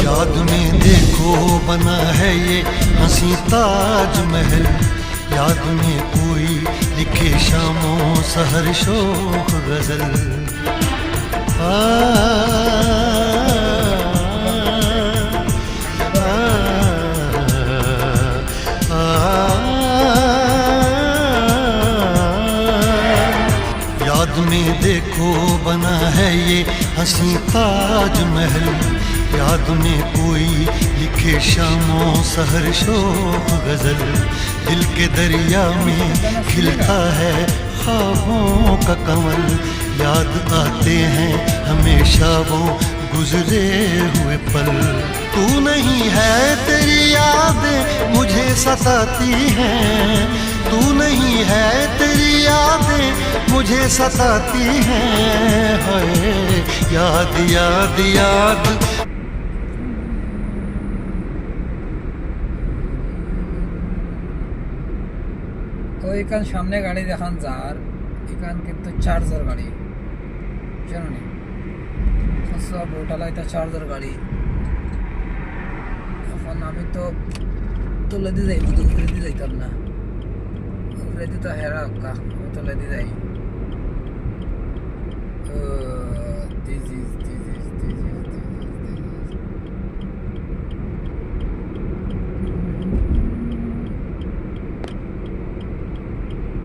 याद में देखो बना है ये हंसी ताजमहल, याद में कोई लिखे शामों सहर शोख गजल। आ, आ, याद में देखो बना है ये हंसी ताजमहल, याद में कोई लिखे शामों सहर शोक गजल। दिल के दरिया में खिलता है ख्वाबों का कमल, याद आते हैं हमेशा वो गुजरे हुए पल। तू नहीं है तेरी यादें मुझे सताती हैं, तू नहीं है तेरी यादें मुझे सताती हैं। हाय याद याद याद। তো এখান সামনে গাড়ি দেখান যার এখান কিন্তু চার্জার গাড়ি জানো নি সব হোটেল এটা চার্জার গাড়ি। এখন আমি তো তুলে দিয়ে যাই উপরে দিয়ে যাইতাম না, উপরে দিয়ে তো হেরা কা তুলে দিয়ে যাই। This is